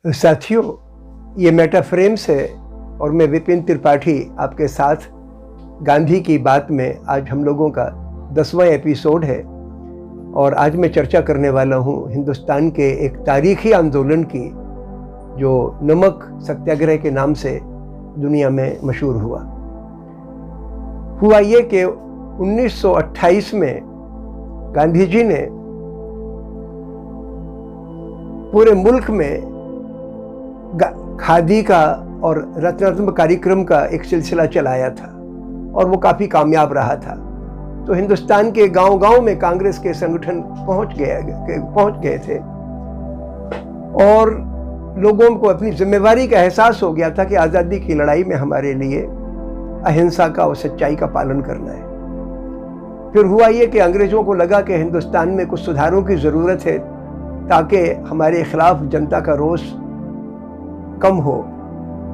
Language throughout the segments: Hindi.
साथियों, ये मेटाफ्रेम्स है और मैं विपिन त्रिपाठी आपके साथ गांधी की बात में आज हम लोगों का 10वां एपिसोड है। और आज मैं चर्चा करने वाला हूँ हिंदुस्तान के एक तारीखी आंदोलन की जो नमक सत्याग्रह के नाम से दुनिया में मशहूर हुआ ये कि 1928 में गांधी जी ने पूरे मुल्क में खादी का और रत्नात्मक कार्यक्रम का एक सिलसिला चलाया था और वो काफ़ी कामयाब रहा था। तो हिंदुस्तान के गांव-गांव में कांग्रेस के संगठन पहुंच गए थे और लोगों को अपनी जिम्मेवारी का एहसास हो गया था कि आज़ादी की लड़ाई में हमारे लिए अहिंसा का और सच्चाई का पालन करना है। फिर हुआ ये कि अंग्रेज़ों को लगा कि हिंदुस्तान में कुछ सुधारों की ज़रूरत है ताकि हमारे खिलाफ जनता का रोष कम हो।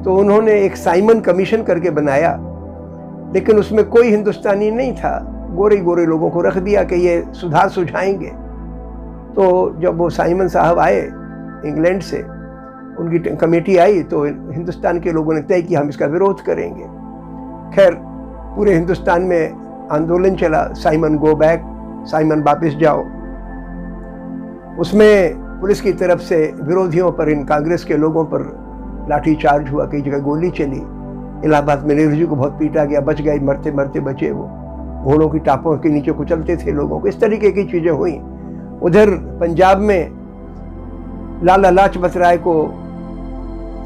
तो उन्होंने एक साइमन कमीशन करके बनाया, लेकिन उसमें कोई हिंदुस्तानी नहीं था। गोरे गोरे लोगों को रख दिया कि ये सुधार सुझाएंगे। तो जब वो साइमन साहब आए इंग्लैंड से, उनकी कमेटी आई, तो हिंदुस्तान के लोगों ने तय किया हम इसका विरोध करेंगे। खैर, पूरे हिंदुस्तान में आंदोलन चला, साइमन गो बैक, साइमन वापस जाओ। उसमें पुलिस की तरफ से विरोधियों पर, इन कांग्रेस के लोगों पर लाठी चार्ज हुआ, कई जगह गोली चली। इलाहाबाद में नेहरू जी को बहुत पीटा गया, बच गए, मरते मरते बचे। वो घोड़ों की टापों के नीचे कुचलते थे लोगों को। इस तरीके की चीज़ें हुई। उधर पंजाब में लाला लाजपत राय को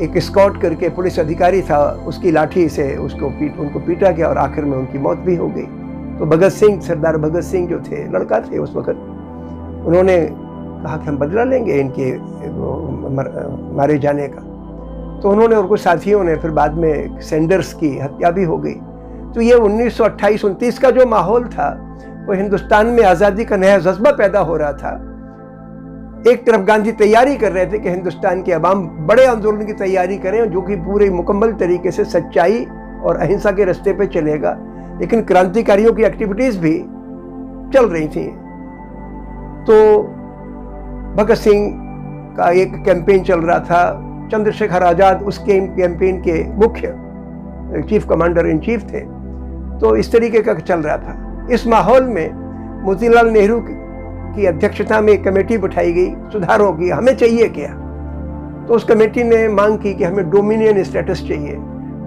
एक स्कॉट करके पुलिस अधिकारी था, उसकी लाठी से उनको पीटा गया और आखिर में उनकी मौत भी हो गई। तो भगत सिंह, सरदार भगत सिंह जो थे, लड़का थे उस वक्त, उन्होंने कहा कि हम बदला लेंगे इनके मारे जाने का। तो उन्होंने और कुछ साथियों ने, फिर बाद में सेंडर्स की हत्या भी हो गई। तो ये 1928-29 का जो माहौल था, वो हिंदुस्तान में आज़ादी का नया जज्बा पैदा हो रहा था। एक तरफ गांधी तैयारी कर रहे थे कि हिंदुस्तान के अवाम बड़े आंदोलन की तैयारी करें जो कि पूरे मुकम्मल तरीके से सच्चाई और अहिंसा के रास्ते पे चलेगा, लेकिन क्रांतिकारियों की एक्टिविटीज़ भी चल रही थी। तो भगत सिंह का एक कैंपेन चल रहा था, चंद्रशेखर आज़ाद उसके कैंपेन के मुख्य चीफ कमांडर इन चीफ थे। तो इस तरीके का चल रहा था। इस माहौल में मोतीलाल नेहरू की अध्यक्षता में एक कमेटी बिठाई गई सुधारों की। हमें चाहिए क्या? तो उस कमेटी ने मांग की कि हमें डोमिनियन स्टेटस चाहिए।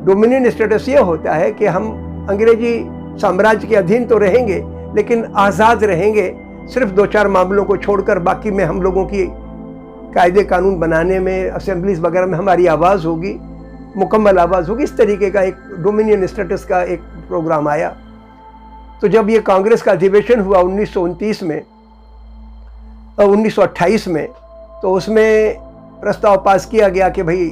डोमिनियन स्टेटस ये होता है कि हम अंग्रेजी साम्राज्य के अधीन तो रहेंगे, लेकिन आज़ाद रहेंगे, सिर्फ 2-4 मामलों को छोड़कर। बाकी में हम लोगों की कायदे कानून बनाने में, असेंबलीज वगैरह में हमारी आवाज़ होगी, मुकम्मल आवाज़ होगी। इस तरीके का एक डोमिनियन स्टेटस का एक प्रोग्राम आया। तो जब ये कांग्रेस का अधिवेशन हुआ 1929 में, 1928 में, तो उसमें प्रस्ताव पास किया गया कि भाई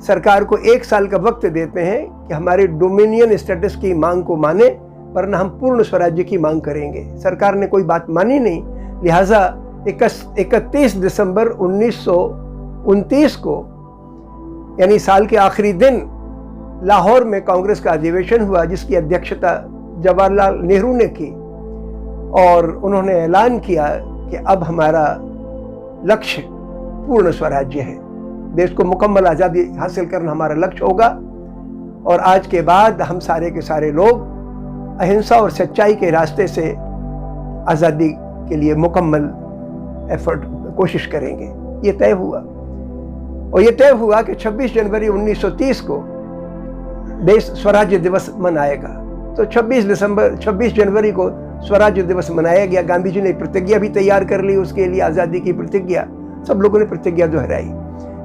सरकार को 1 साल का वक्त देते हैं कि हमारे डोमिनियन स्टेटस की मांग को माने, वरना हम पूर्ण स्वराज्य की मांग करेंगे। सरकार ने कोई बात मानी नहीं, लिहाजा 31 दिसंबर 1929 को, यानी साल के आखिरी दिन, लाहौर में कांग्रेस का अधिवेशन हुआ, जिसकी अध्यक्षता जवाहरलाल नेहरू ने की। और उन्होंने ऐलान किया कि अब हमारा लक्ष्य पूर्ण स्वराज्य है, देश को मुकम्मल आज़ादी हासिल करना हमारा लक्ष्य होगा। और आज के बाद हम सारे के सारे लोग अहिंसा और सच्चाई के रास्ते से आज़ादी के लिए मुकम्मल कोशिश करेंगे। ये तय हुआ। और ये तय हुआ कि 26 जनवरी 1930 को देश स्वराज्य दिवस मनाएगा। तो 26 जनवरी को स्वराज्य दिवस मनाया गया। गांधी जी ने प्रतिज्ञा भी तैयार कर ली उसके लिए, आज़ादी की प्रतिज्ञा। सब लोगों ने प्रतिज्ञा दोहराई,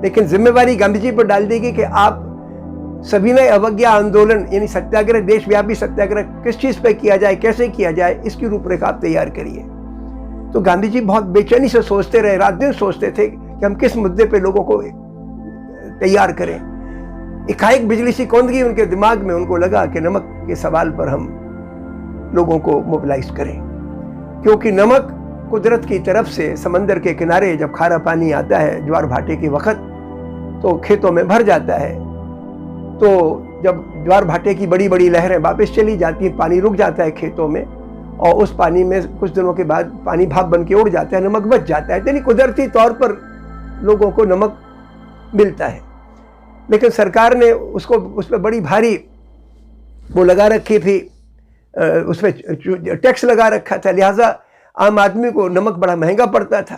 लेकिन जिम्मेवारी गांधी जी पर डाल दी गई कि आप सभी ने अवज्ञा आंदोलन, यानी सत्याग्रह, देशव्यापी सत्याग्रह किस चीज़ पर किया जाए, कैसे किया जाए, इसकी रूपरेखा आप तैयार करिए। तो गांधी जी बहुत बेचैनी से सोचते रहे, रात दिन सोचते थे कि हम किस मुद्दे पे लोगों को तैयार करें। एकाएक बिजली सी कौंध गई उनके दिमाग में। उनको लगा कि नमक के सवाल पर हम लोगों को मोबिलाइज करें, क्योंकि नमक कुदरत की तरफ से समंदर के किनारे जब खारा पानी आता है ज्वार भाटे के वक्त, तो खेतों में भर जाता है। तो जब ज्वार भाटे की बड़ी बड़ी लहरें वापस चली जाती हैं, पानी रुक जाता है खेतों में, और उस पानी में कुछ दिनों के बाद पानी भाप बन के उड़ जाता है, नमक बच जाता है। यानी कुदरती तौर पर लोगों को नमक मिलता है। लेकिन सरकार ने उसको उस पर बड़ी भारी वो लगा रखी थी, उस पर टैक्स लगा रखा था, लिहाजा आम आदमी को नमक बड़ा महंगा पड़ता था।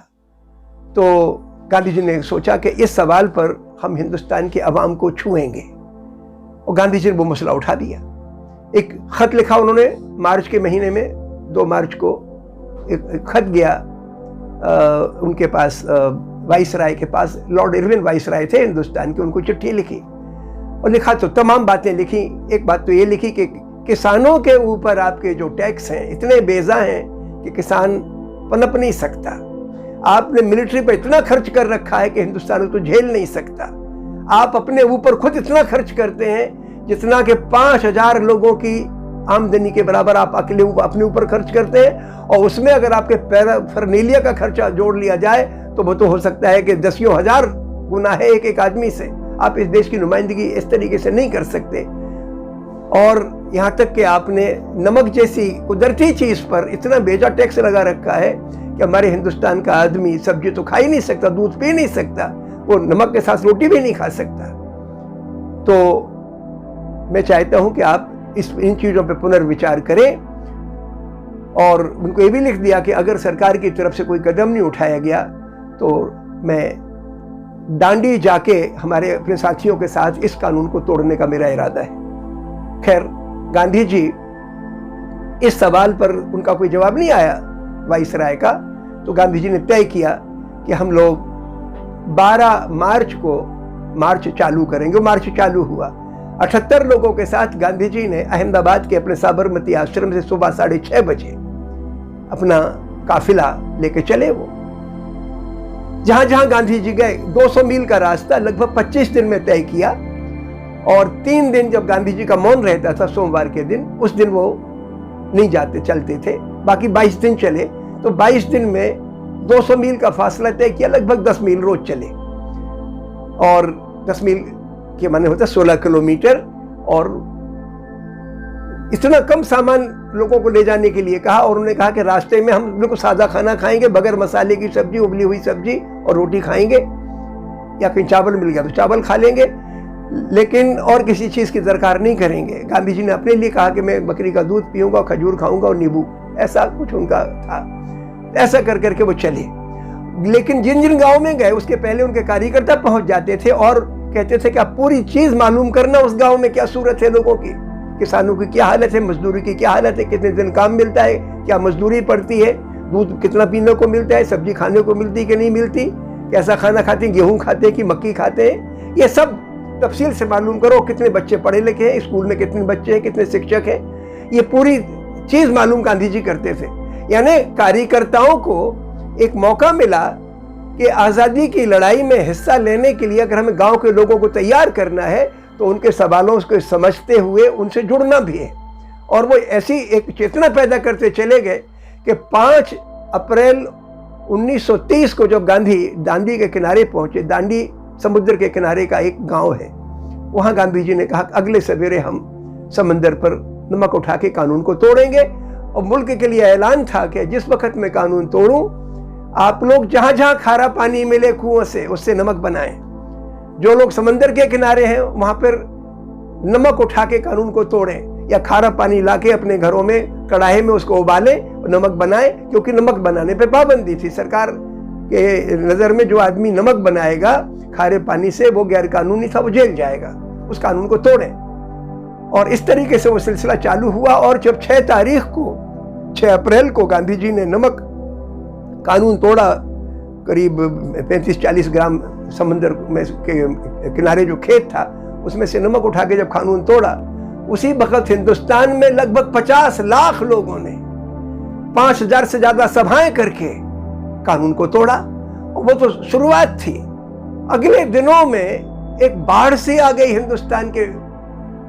तो गांधी जी ने सोचा कि इस सवाल पर हम हिंदुस्तान के अवाम को छुएंगे, और गांधी जी ने वो मसला उठा दिया। एक खत लिखा उन्होंने मार्च के महीने में, 2 मार्च को एक खत गया उनके पास, वाइसराय के पास। लॉर्ड इरविन वाइसराय थे हिंदुस्तान के, उनको चिट्ठी लिखी और लिखा तो तमाम बातें लिखी। एक बात तो ये लिखी कि किसानों के ऊपर आपके जो टैक्स हैं इतने बेजा हैं कि किसान पनप नहीं सकता। आपने मिलिट्री पर इतना खर्च कर रखा है कि हिंदुस्तान तो झेल नहीं सकता। आप अपने ऊपर खुद इतना खर्च करते हैं जितना कि 5000 लोगों की आमदनी के बराबर आप अकेले अपने ऊपर खर्च करते हैं, और उसमें अगर आपके पैराफर्नेलिया का खर्चा जोड़ लिया जाए तो वो तो हो सकता है कि 10,000 गुना है एक एक आदमी से। आप इस देश की नुमाइंदगी इस तरीके से नहीं कर सकते। और यहाँ तक कि आपने नमक जैसी कुदरती चीज पर इतना बेजा टैक्स लगा रखा है कि हमारे हिंदुस्तान का आदमी सब्जी तो खा ही नहीं सकता, दूध पी नहीं सकता, वो नमक के साथ रोटी भी नहीं खा सकता। तो मैं चाहता हूं कि आप इन चीजों पर पुनर्विचार करें। और उनको ये भी लिख दिया कि अगर सरकार की तरफ से कोई कदम नहीं उठाया गया तो मैं दांडी जाके हमारे अपने साथियों के साथ इस कानून को तोड़ने का मेरा इरादा है। खैर, गांधी जी इस सवाल पर उनका कोई जवाब नहीं आया वाइसराय का, तो गांधी जी ने तय किया कि हम लोग 12 मार्च को मार्च चालू करेंगे। मार्च चालू हुआ। 78 लोगों के साथ गांधी जी ने अहमदाबाद के अपने साबरमती आश्रम से सुबह 6:30 बजे अपना काफिला लेके चले। वो जहां जहां गांधी जी गए 200 मील का रास्ता लगभग 25 दिन में तय किया, और 3 दिन जब गांधी जी का मौन रहता था सोमवार के दिन, उस दिन वो नहीं जाते चलते थे, बाकी 22 दिन चले। तो 22 दिन में 200 मील का फासला तय किया, लगभग 10 मील रोज चले। और 10 मील के माने होता 16 किलोमीटर, और इतना कम सामान लोगों को ले जाने के लिए कहा। और उन्होंने कहा कि रास्ते में हम बिल्कुल सादा खाना खाएंगे, बगैर मसाले की सब्जी, उबली हुई सब्जी और रोटी खाएंगे, या कहीं चावल मिल गया तो चावल खा लेंगे, लेकिन और किसी चीज की दरकार नहीं करेंगे। गांधी जी ने अपने लिए कहा कि मैं बकरी का दूध पीऊंगा, खजूर खाऊंगा और नींबू, ऐसा कुछ उनका था। ऐसा कर करके वो चले। लेकिन जिन जिन गांव में गए उसके पहले उनके कार्यकर्ता पहुंच जाते थे और कहते थे कि आप पूरी चीज मालूम करना, उस गांव में क्या सूरत है लोगों की, किसानों की क्या हालत है, मजदूरी की क्या हालत है, कितने दिन काम मिलता है, क्या मजदूरी पड़ती है, दूध कितना पीने को मिलता है, सब्जी खाने को मिलती कि नहीं मिलती, कैसा खाना खाते हैं, गेहूं खाते हैं कि मक्की खाते हैं, ये सब तफसील से मालूम करो। कितने बच्चे पढ़े लिखे हैं, स्कूल में कितने बच्चे हैं, कितने शिक्षक हैं, ये पूरी चीज मालूम गांधी जी करते थे। यानी कार्यकर्ताओं को एक मौका मिला कि आज़ादी की लड़ाई में हिस्सा लेने के लिए अगर हमें गांव के लोगों को तैयार करना है तो उनके सवालों को समझते हुए उनसे जुड़ना भी है। और वो ऐसी एक चेतना पैदा करते चले गए कि 5 अप्रैल 1930 को जब गांधी दांडी के किनारे पहुंचे, दांडी समुद्र के किनारे का एक गांव है, वहां गांधी जी ने कहा अगले सवेरे हम समंदर पर नमक उठा के कानून को तोड़ेंगे। और मुल्क के लिए ऐलान था कि जिस वक्त मैं कानून तोड़ूं, आप लोग जहां जहां खारा पानी मिले कुओं से उससे नमक बनाएं। जो लोग समंदर के किनारे हैं वहां पर नमक उठा के कानून को तोड़ें, या खारा पानी लाके अपने घरों में कढ़ाई में उसको उबालें और नमक बनाएं, क्योंकि नमक बनाने पे पाबंदी थी सरकार के नजर में। जो आदमी नमक बनाएगा खारे पानी से वो गैर कानूनी था, वो जेल जाएगा, उस कानून को तोड़ें। और इस तरीके से वो सिलसिला चालू हुआ। और जब 6 अप्रैल को गांधी जी ने नमक कानून तोड़ा, करीब 35-40 ग्राम समंदर में के किनारे जो खेत था उसमें से नमक उठा के जब कानून तोड़ा, उसी वक्त हिंदुस्तान में लगभग 50 लाख लोगों ने 5000 से ज्यादा सभाएं करके कानून को तोड़ा। और वो तो शुरुआत थी। अगले दिनों में एक बाढ़ से आ गई हिंदुस्तान के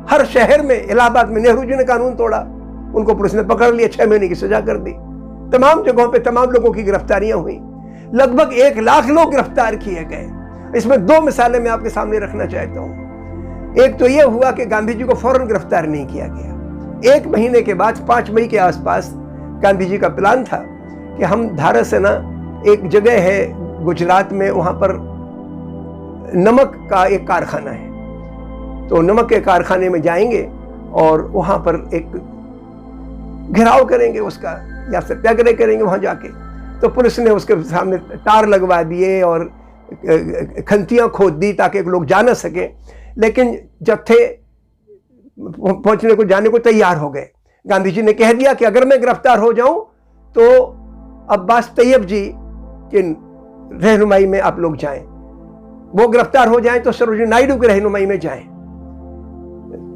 हर शहर में। इलाहाबाद में नेहरू जी ने कानून तोड़ा, उनको पुलिस ने पकड़ लिया, 6 महीने की सजा कर दी। तमाम जगहों पे तमाम लोगों की गिरफ्तारियां हुई, लगभग 1 लाख लोग गिरफ्तार किए गए। इसमें 2 मिसालें मैं आपके सामने रखना चाहता हूं। एक तो यह हुआ कि गांधी जी को फौरन गिरफ्तार नहीं किया गया। 1 महीने के बाद 5 मई के आसपास गांधी जी का प्लान था कि हम धारासेना एक जगह है गुजरात में, वहां पर नमक का एक कारखाना है, तो नमक के कारखाने में जाएंगे और वहाँ पर एक घेराव करेंगे उसका, या सत्याग्रह करेंगे वहाँ जाके। तो पुलिस ने उसके सामने तार लगवा दिए और खंतियाँ खोद दी ताकि लोग जा न सकें, लेकिन जत्थे पहुँचने को जाने को तैयार हो गए। गांधी जी ने कह दिया कि अगर मैं गिरफ्तार हो जाऊं तो अब्बास तैयब जी की रहनुमाई में आप लोग जाएं, वो गिरफ्तार हो जाएं तो सरोजिनी नायडू की रहनुमाई में जाएं।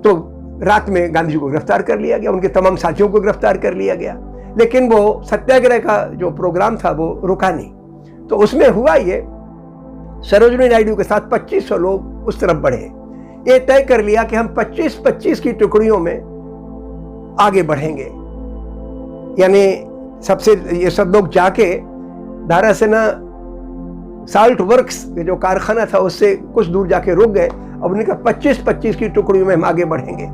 तो रात में गांधी जी को गिरफ्तार कर लिया गया, उनके तमाम साथियों को गिरफ्तार कर लिया गया, लेकिन वो सत्याग्रह का जो प्रोग्राम था वो रुका नहीं। तो उसमें हुआ ये, सरोजिनी नायडू के साथ 2500 लोग उस तरफ बढ़े। ये तय कर लिया कि हम 25-25 की टुकड़ियों में आगे बढ़ेंगे, यानी सबसे ये सब लोग जाके धारासेना साल्ट वर्क्स जो कारखाना था उससे कुछ दूर जाके रुक गए। अब उन्होंने कहा 25-25 की टुकड़ियों में हम आगे बढ़ेंगे,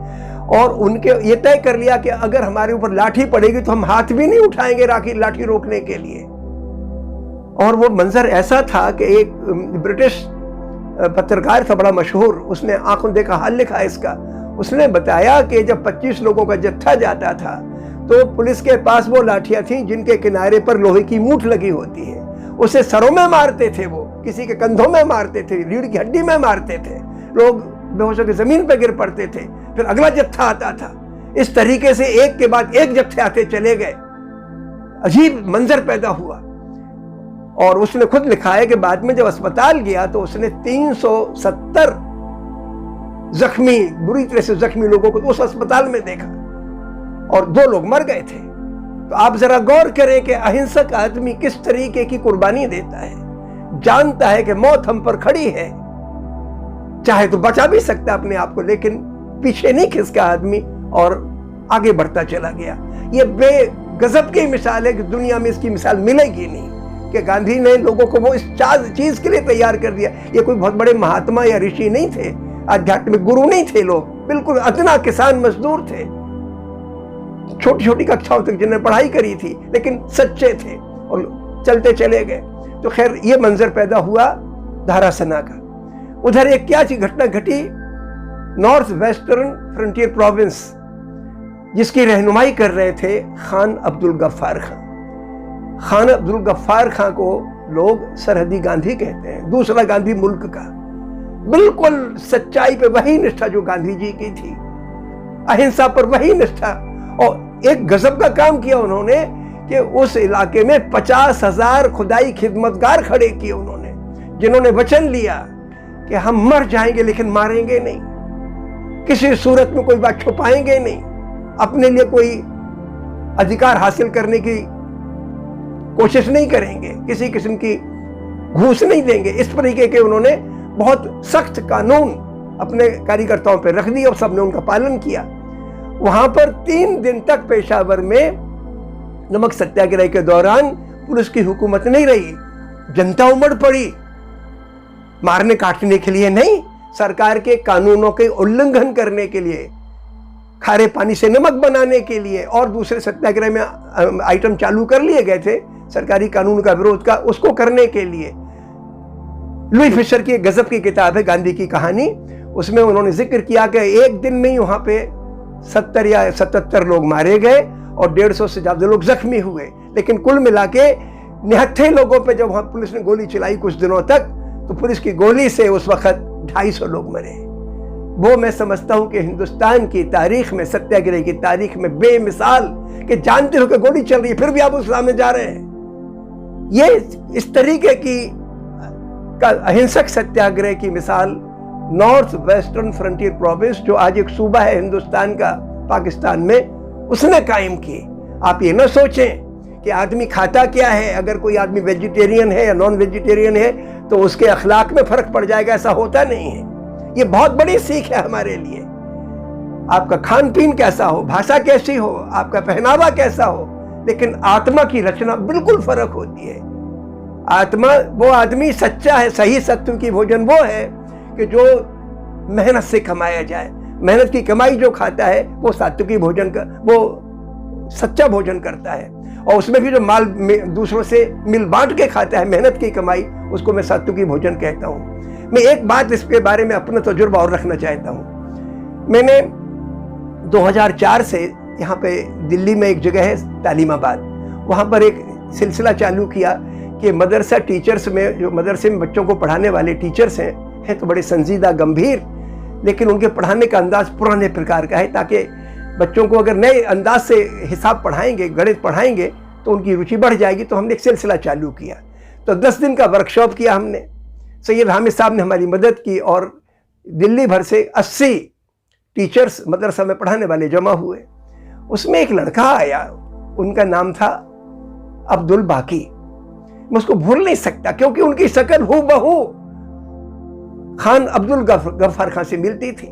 और उनके ये तय कर लिया कि अगर हमारे ऊपर लाठी पड़ेगी तो हम हाथ भी नहीं उठाएंगे लाठी रोकने के लिए। और वो मंजर ऐसा था कि एक ब्रिटिश पत्रकार था बड़ा मशहूर, उसने आंखों देखा हाल लिखा इसका। उसने बताया कि जब 25 लोगों का जत्था जाता था तो पुलिस के पास वो लाठियां थीं जिनके किनारे पर लोहे की मूठ लगी होती है, उसे सरों में मारते थे, वो किसी के कंधों में मारते थे, रीढ़ की हड्डी में मारते थे, लोग बेहोश होकर जमीन पर गिर पड़ते थे। फिर अगला जत्था आता था, इस तरीके से एक के बाद एक जत्थे आते चले गए। अजीब मंजर पैदा हुआ। और उसने खुद लिखा है कि बाद में जब अस्पताल गया तो उसने 370 जख्मी, बुरी तरह से जख्मी लोगों को उस अस्पताल में देखा, और 2 लोग मर गए थे। तो आप जरा गौर करें कि अहिंसक आदमी किस तरीके की कुर्बानी देता है, जानता है कि मौत हम पर खड़ी है, चाहे तो बचा भी सकता अपने आप को, लेकिन पीछे नहीं खिसका आदमी और आगे बढ़ता चला गया। ये बेगजब की मिसाल है कि दुनिया में इसकी मिसाल मिलेगी नहीं, कि गांधी ने लोगों को वो इस चीज के लिए तैयार कर दिया। ये कोई बहुत बड़े महात्मा या ऋषि नहीं थे, आध्यात्मिक गुरु नहीं थे, लोग बिल्कुल अदना किसान मजदूर थे, छोटी छोटी कक्षाओं तक जिन्होंने पढ़ाई करी थी, लेकिन सच्चे थे और चलते चले गए। तो खैर ये मंजर पैदा हुआ धारासेना का। उधर एक क्या सी घटना घटी, नॉर्थ वेस्टर्न फ्रंटियर प्रोविंस, जिसकी रहनुमाई कर रहे थे खान अब्दुल गफ्फार खां। खान अब्दुल गफ्फार खां को लोग सरहदी गांधी कहते हैं, दूसरा गांधी मुल्क का। बिल्कुल सच्चाई पे वही निष्ठा जो गांधी जी की थी, अहिंसा पर वही निष्ठा। और एक गजब का काम किया उन्होंने कि उस इलाके में 50,000 खुदाई खिदमतगार खड़े किए उन्होंने, जिन्होंने वचन लिया कि हम मर जाएंगे लेकिन मारेंगे नहीं, किसी सूरत में कोई बात छुपाएंगे नहीं, अपने लिए कोई अधिकार हासिल करने की कोशिश नहीं करेंगे, किसी किस्म की घूस नहीं देंगे। इस तरीके के उन्होंने बहुत सख्त कानून अपने कार्यकर्ताओं पर रख दिए और सबने उनका पालन किया। वहां पर 3 दिन तक पेशावर में नमक सत्याग्रह के दौरान पुलिस की हुकूमत नहीं रही, जनता उमड़ पड़ी, मारने काटने के लिए नहीं, सरकार के कानूनों के उल्लंघन करने के लिए, खारे पानी से नमक बनाने के लिए, और दूसरे सत्याग्रह में आइटम चालू कर लिए गए थे सरकारी कानून का विरोध का, उसको करने के लिए। लुई फिशर की एक गजब की किताब है गांधी की कहानी, उसमें उन्होंने जिक्र किया कि एक दिन में ही वहां पे 70 या 77 लोग मारे गए और 150 से ज्यादा लोग जख्मी हुए, लेकिन कुल मिला के 79 लोगों पे जब वहां पुलिस ने गोली चलाई कुछ दिनों तक, तो पुलिस की गोली से उस वक्त 250 लोग मरे। वो मैं समझता हूं कि हिंदुस्तान की तारीख में, सत्याग्रह की तारीख में बेमिसाल, कि जानते हो कि गोली चल रही है फिर भी आप उस सामने जा रहे हैं। ये इस तरीके की अहिंसक सत्याग्रह की मिसाल नॉर्थ वेस्टर्न फ्रंटियर प्रोविंस, जो आज एक सूबा है हिंदुस्तान का पाकिस्तान में, उसने कायम की। आप ये ना सोचें कि आदमी खाता क्या है, अगर कोई आदमी वेजिटेरियन है या नॉन वेजिटेरियन है तो उसके अखलाक में फर्क पड़ जाएगा, ऐसा होता नहीं है। ये बहुत बड़ी सीख है हमारे लिए। आपका खान पीन कैसा हो, भाषा कैसी हो, आपका पहनावा कैसा हो, लेकिन आत्मा की रचना बिल्कुल फर्क होती है। आत्मा, वो आदमी सच्चा है, सही सत्व की भोजन वो है कि जो मेहनत से कमाया जाए। मेहनत की कमाई जो खाता है वो सात्विकी भोजन का, वो सच्चा भोजन करता है। और उसमें भी जो माल दूसरों से मिल बांट के खाता है, मेहनत की कमाई, उसको मैं सात्विकी भोजन कहता हूँ। मैं एक बात इसके बारे में अपना तजुर्बा और रखना चाहता हूँ। मैंने 2004 से यहाँ पे दिल्ली में एक जगह है तालीमाबाद, वहाँ पर एक सिलसिला चालू किया कि मदरसा टीचर्स में, जो मदरसे में बच्चों को पढ़ाने वाले टीचर्स हैं तो बड़े संजीदा गंभीर, लेकिन उनके पढ़ाने का अंदाज पुराने प्रकार का है, ताकि बच्चों को अगर नए अंदाज से हिसाब पढ़ाएंगे, गणित पढ़ाएंगे तो उनकी रुचि बढ़ जाएगी। तो हमने एक सिलसिला चालू किया, तो 10 दिन का वर्कशॉप किया हमने। सैयद हामिद साहब ने हमारी मदद की और दिल्ली भर से 80 टीचर्स मदरसा में पढ़ाने वाले जमा हुए। उसमें एक लड़का आया, उनका नाम था अब्दुल बाकी। मैं उसको भूल नहीं सकता क्योंकि उनकी शक्ल हूबहू खान अब्दुल गफ्फार खान से मिलती थी।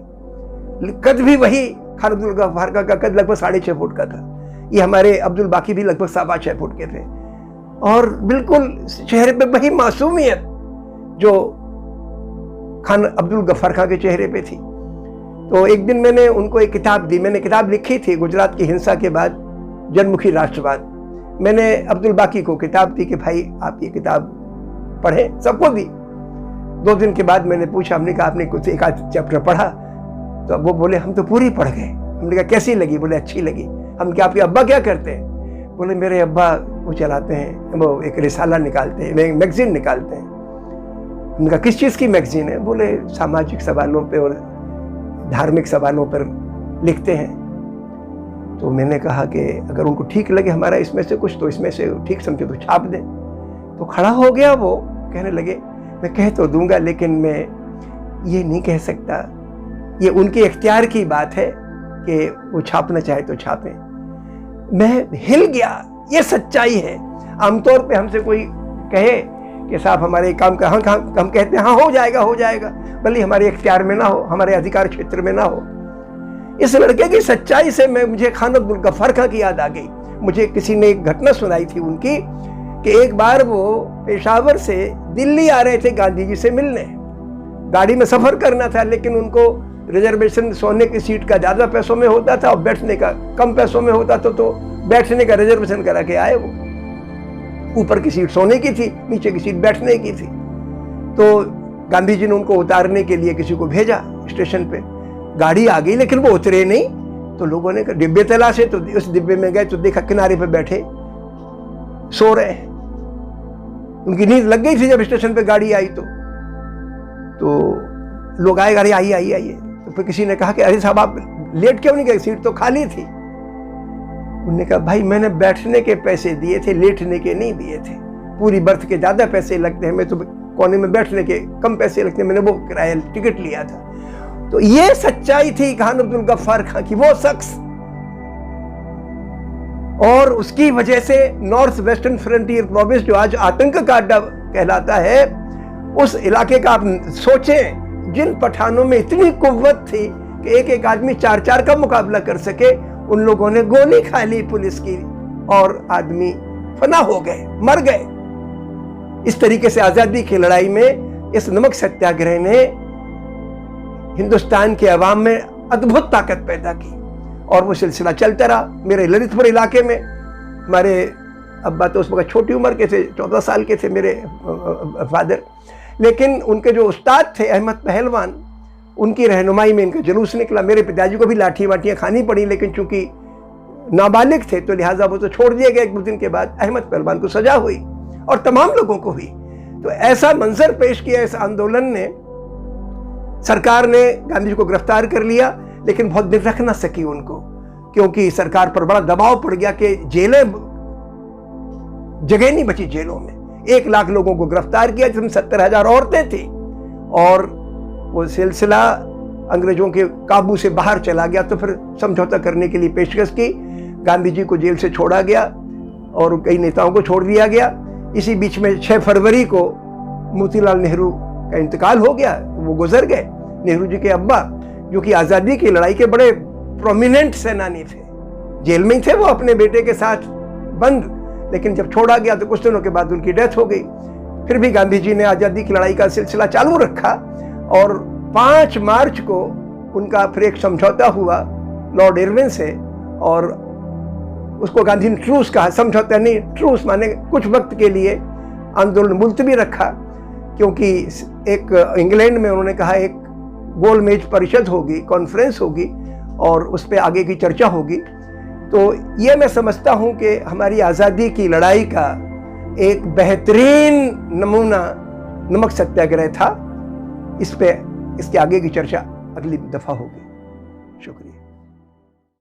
कद भी वही खान अब्दुल गफ्फार का कद लगभग 6.5 फुट का था। ये हमारे अब्दुल बाकी भी लगभग 6.25 फुट के थे और बिल्कुल चेहरे पे वही मासूमियत जो खान अब्दुल गफ्फार खान के चेहरे पे थी। तो एक दिन मैंने उनको एक किताब दी। मैंने किताब लिखी थी गुजरात की हिंसा के बाद, जनमुखी राष्ट्रवाद। मैंने अब्दुल बाकी को किताब दी कि भाई आप ये किताब पढ़ें, सबको दी। 2 दिन के बाद मैंने पूछा, हमने कहा आपने कुछ एक आध चैप्टर पढ़ा? तो वो बोले हम तो पूरी पढ़ गए। हमने कहा कैसी लगी? बोले अच्छी लगी। हम क्या, आपके अब्बा क्या करते हैं? बोले मेरे अब्बा वो चलाते हैं, वो एक रिसाला निकालते हैं, मैगजीन निकालते हैं। हमने कहा किस चीज़ की मैगजीन है? बोले सामाजिक सवालों पे और धार्मिक सवालों पर लिखते हैं। तो मैंने कहा कि अगर उनको ठीक लगे हमारा इसमें से कुछ, तो इसमें से ठीक समझे तो छाप दें। तो खड़ा हो गया वो, कहने लगे मैं कह तो दूंगा लेकिन मैं ये नहीं कह सकता, ये उनके इख्तियार की बात है कि वो छापना चाहे तो छापें। मैं हिल गया, ये सच्चाई है। आमतौर पे हमसे कोई कहे कि साहब हमारे काम का, हम कहते हैं हाँ हो जाएगा, भले हमारे इख्तियार में ना हो, हमारे अधिकार क्षेत्र में ना हो। इस लड़के की सच्चाई से मुझे खान अब्दुल गफ्फार खान की याद आ गई। मुझे किसी ने एक घटना सुनाई थी उनकी कि एक बार वो पेशावर से दिल्ली आ रहे थे गांधी जी से मिलने। गाड़ी में सफर करना था, लेकिन उनको रिजर्वेशन सोने की सीट का ज्यादा पैसों में होता था और बैठने का कम पैसों में होता था, तो बैठने का रिजर्वेशन करा के आए। वो ऊपर की सीट सोने की थी, नीचे की सीट बैठने की थी। तो गांधी जी ने उनको उतारने के लिए किसी को भेजा स्टेशन पे। गाड़ी आ गई लेकिन वो उतरे नहीं। तो लोगों ने डिब्बे तलाशे, तो उस डिब्बे में गए तो देखा किनारे पे बैठे सो रहे हैं। उनकी नींद लग गई थी जब स्टेशन पे गाड़ी आई। तो लोग आए, गाड़ी आइए। तो फिर किसी ने कहा कि अरे साहब आप लेट क्यों नहीं गए, सीट तो खाली थी। उन्होंने कहा भाई मैंने बैठने के पैसे दिए थे, लेटने के नहीं दिए थे। पूरी बर्थ के ज्यादा पैसे लगते हैं, मैं तो कोने में बैठने के कम पैसे लगते हैं, मैंने वो किराया टिकट लिया था। तो ये सच्चाई थी खान अब्दुल गफ्फार खान की, वो शख्स। और उसकी वजह से नॉर्थ वेस्टर्न फ्रंटियर प्रोविंस जो आज आतंक का अड्डा कहलाता है, उस इलाके का आप सोचें, जिन पठानों में इतनी कुव्वत थी कि एक एक आदमी 4-4 का मुकाबला कर सके, उन लोगों ने गोली खा ली पुलिस की और आदमी फना हो गए, मर गए। इस तरीके से आजादी की लड़ाई में इस नमक सत्याग्रह ने हिंदुस्तान के अवाम में अद्भुत ताकत पैदा की और वो सिलसिला चलता रहा। मेरे ललितपुर इलाके में हमारे अब्बा तो उस वक्त छोटी उम्र के थे, 14 साल के थे मेरे फादर, लेकिन उनके जो उस्ताद थे अहमद पहलवान, उनकी रहनुमाई में इनका जुलूस निकला। मेरे पिताजी को भी लाठी वाटियाँ खानी पड़ी, लेकिन चूंकि नाबालिग थे तो लिहाजा वो तो छोड़ दिए गए। 1 दिन के बाद अहमद पहलवान को सजा हुई और तमाम लोगों को हुई। तो ऐसा मंजर पेश किया इस आंदोलन ने। सरकार ने गांधी जी को गिरफ्तार कर लिया, लेकिन बहुत दिन रख ना सकी उनको, क्योंकि सरकार पर बड़ा दबाव पड़ गया कि जेलें, जगह नहीं बची जेलों में। 1 लाख लोगों को गिरफ्तार किया, जिसमें 70,000 औरतें थी। और वो सिलसिला अंग्रेजों के काबू से बाहर चला गया। तो फिर समझौता करने के लिए पेशकश की, गांधी जी को जेल से छोड़ा गया और कई नेताओं को छोड़ दिया गया। इसी बीच में 6 फरवरी को मोतीलाल नेहरू का इंतकाल हो गया, वो गुजर गए। नेहरू जी के अब्बा, जो कि आज़ादी की लड़ाई के बड़े प्रोमिनेंट सेनानी थे, जेल में ही थे वो अपने बेटे के साथ बंद, लेकिन जब छोड़ा गया तो कुछ दिनों के बाद उनकी डेथ हो गई। फिर भी गांधी जी ने आज़ादी की लड़ाई का सिलसिला चालू रखा और 5 मार्च को उनका फिर एक समझौता हुआ लॉर्ड इरविन से, और उसको गांधी ने ट्रूस कहा, समझौता नहीं, ट्रूस माने कुछ वक्त के लिए आंदोलन मुलतवी रखा, क्योंकि एक इंग्लैंड में उन्होंने कहा एक गोलमेज परिषद होगी, कॉन्फ्रेंस होगी और उस पर आगे की चर्चा होगी। तो ये मैं समझता हूँ कि हमारी आज़ादी की लड़ाई का एक बेहतरीन नमूना नमक सत्याग्रह था। इस पे इसके आगे की चर्चा अगली दफ़ा होगी। शुक्रिया।